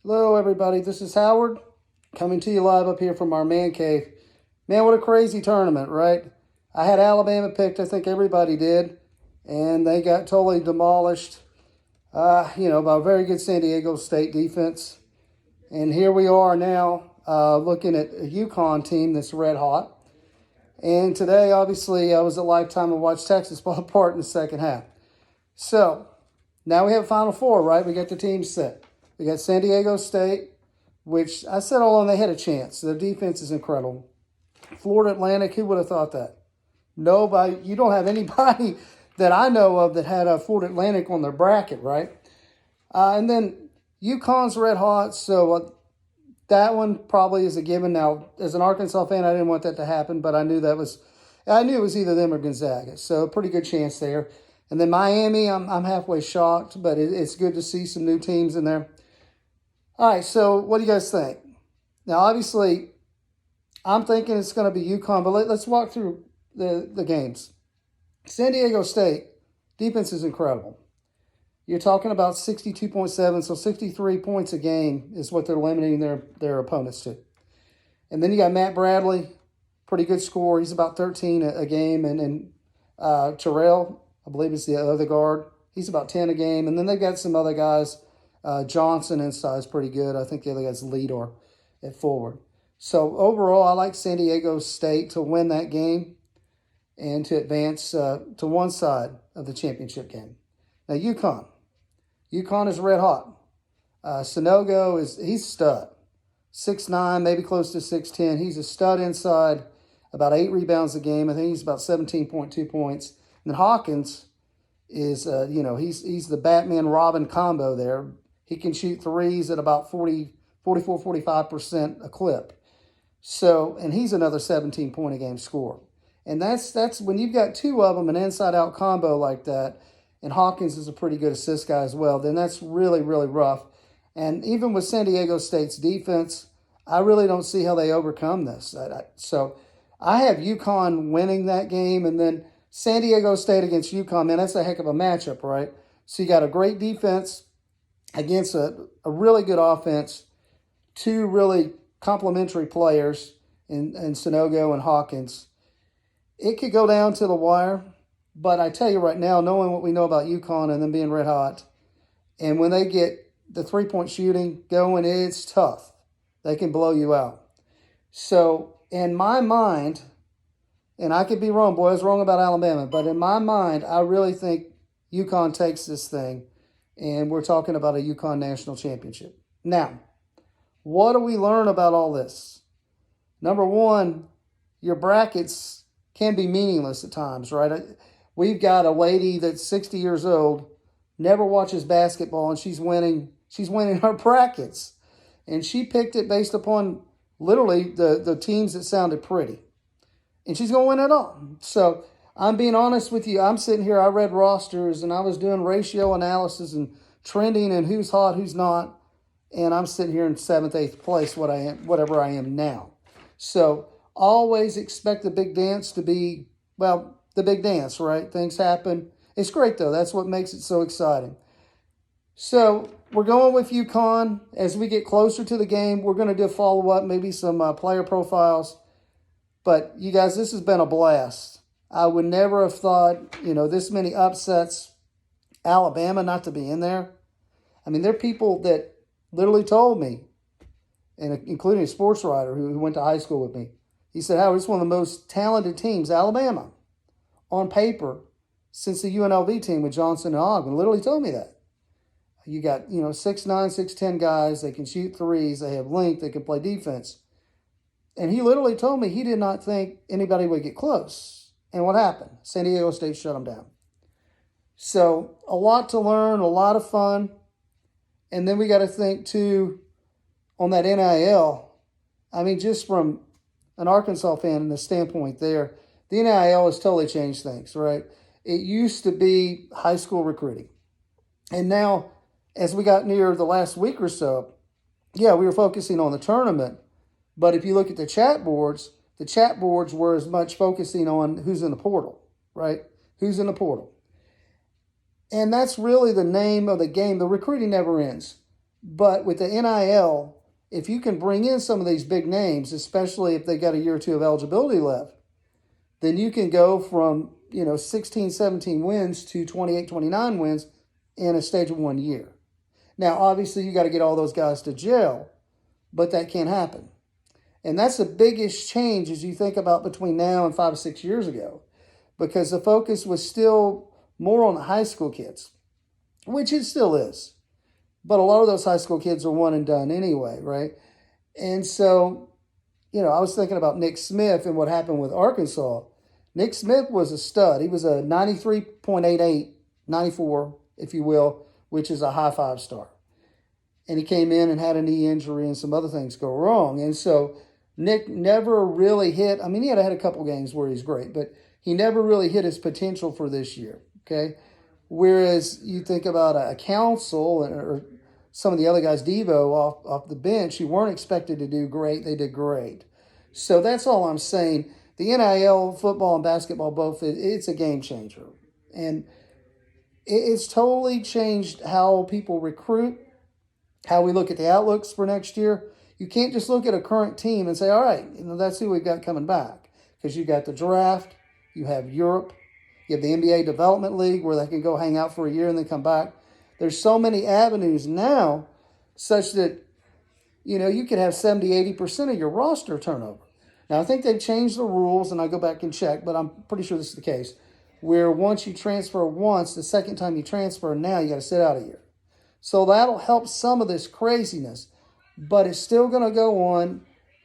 Hello, everybody. This is Howard coming to you live up here from our man cave. Man, what a crazy tournament, right? I had Alabama picked. I think everybody did. And they got totally demolished, by a very good San Diego State defense. And here we are now looking at a UConn team that's red hot. And today, obviously, I was at Lifetime and watched Texas fall apart in the second half. So now we have Final Four, right? We got the teams set. We got San Diego State, which I said all along they had a chance. Their defense is incredible. Florida Atlantic, who would have thought that? Nobody. You don't have anybody that I know of that had a Florida Atlantic on their bracket, right? And then UConn's red hot, so that one probably is a given. Now, as an Arkansas fan, I didn't want that to happen, but I knew it was either them or Gonzaga, so a pretty good chance there. And then Miami, I'm halfway shocked, but it's good to see some new teams in there. All right, so what do you guys think? Now, obviously, I'm thinking it's going to be UConn, but let's walk through the games. San Diego State, defense is incredible. You're talking about 62.7, so 63 points a game is what they're limiting their opponents to. And then you got Matt Bradley, pretty good score. He's about 13 a game. And Terrell, I believe is the other guard. He's about 10 a game. And then they've got some other guys. Johnson inside is pretty good. I think the other guy's leader at forward. So overall, I like San Diego State to win that game and to advance to one side of the championship game. Now, UConn. UConn is red hot. Sonogo he's a stud. 6'9", maybe close to 6'10". He's a stud inside, about 8 rebounds a game. I think he's about 17.2 points. And then Hawkins is, he's the Batman-Robin combo there. He can shoot threes at about 45% a clip. So, and he's another 17-point-a-game scorer. And that's when you've got two of them, an inside-out combo like that, and Hawkins is a pretty good assist guy as well, then that's really, really rough. And even with San Diego State's defense, I really don't see how they overcome this. So I have UConn winning that game, and then San Diego State against UConn, man, that's a heck of a matchup, right? So you got a great defense against a really good offense, two really complementary players in Sonogo and Hawkins. It could go down to the wire, but I tell you right now, knowing what we know about UConn and them being red hot, and when they get the three-point shooting going, it's tough. They can blow you out. So in my mind, and I could be wrong, boy, I was wrong about Alabama, but in my mind, I really think UConn takes this thing, and we're talking about a UConn national championship. Now, what do we learn about all this? Number one, your brackets can be meaningless at times, right? We've got a lady that's 60 years old, never watches basketball, and she's winning her brackets. And she picked it based upon literally the teams that sounded pretty. And she's going to win it all. So I'm being honest with you. I'm sitting here, I read rosters, and I was doing ratio analysis and trending and who's hot, who's not. And I'm sitting here in 7th, 8th place, whatever I am now. So always expect the big dance to be, well, the big dance, right? Things happen. It's great, though. That's what makes it so exciting. So we're going with UConn. As we get closer to the game, we're going to do a follow-up, maybe some player profiles. But, you guys, this has been a blast. I would never have thought, this many upsets. Alabama not to be in there. I mean, there are people that literally told me, and including a sports writer who went to high school with me. He said, Howard, it's one of the most talented teams, Alabama, on paper, since the UNLV team with Johnson and Ogden. Literally told me that. You got, 6'9", 6'10 guys. They can shoot threes. They have length. They can play defense. And he literally told me he did not think anybody would get close. And what happened? San Diego State shut them down. So a lot to learn, a lot of fun. And then we got to think, too, on that NIL. I mean, just from an Arkansas fan and the standpoint there, the NIL has totally changed things, right? It used to be high school recruiting. And now, as we got near the last week or so, we were focusing on the tournament. But if you look at the chat boards were as much focusing on who's in the portal, right? Who's in the portal. And that's really the name of the game. The recruiting never ends. But with the NIL, if you can bring in some of these big names, especially if they got a year or two of eligibility left, then you can go from, 16, 17 wins to 28, 29 wins in a stage of 1 year. Now, obviously, you got to get all those guys to jail, but that can't happen. And that's the biggest change as you think about between now and 5 or 6 years ago, because the focus was still more on the high school kids, which it still is. But a lot of those high school kids are one and done anyway, right? And so, I was thinking about Nick Smith and what happened with Arkansas. Nick Smith was a stud. He was a 93.88, 94, if you will, which is a high 5-star. And he came in and had a knee injury and some other things go wrong. And so Nick never really hit. I mean, he had a couple games where he's great, but he never really hit his potential for this year, okay? Whereas you think about a Council or some of the other guys, Devo, off the bench, you weren't expected to do great. They did great. So that's all I'm saying. The NIL, football and basketball, both, it's a game changer. And it's totally changed how people recruit, how we look at the outlooks for next year. You can't just look at a current team and say, all right, that's who we've got coming back. Because you got the draft, you have Europe, you have the NBA Development League where they can go hang out for a year and then come back. There's so many avenues now such that, you could have 70, 80% of your roster turnover. Now, I think they've changed the rules, and I go back and check, but I'm pretty sure this is the case, where once you transfer once, the second time you transfer, now you got to sit out a year. So that'll help some of this craziness, but it's still going to go on,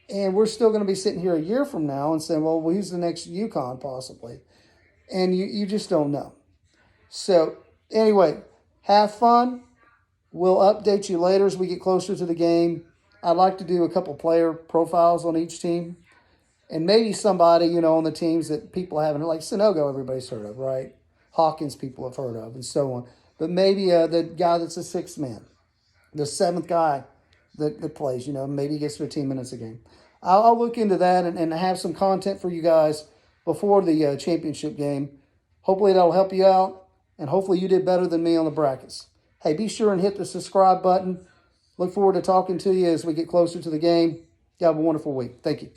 and we're still going to be sitting here a year from now and saying, well, who's the next UConn possibly? And you just don't know. So anyway, have fun. We'll update you later as we get closer to the game. I'd like to do a couple player profiles on each team. And maybe somebody, on the teams that people haven't, like Sonogo, everybody's heard of, right? Hawkins, people have heard of, and so on. But maybe the guy that's a sixth man, the seventh guy that plays, maybe he gets 15 minutes a game. I'll look into that and have some content for you guys before the championship game. Hopefully that'll help you out, and hopefully you did better than me on the brackets. Hey, be sure and hit the subscribe button. Look forward to talking to you as we get closer to the game. You have a wonderful week. Thank you.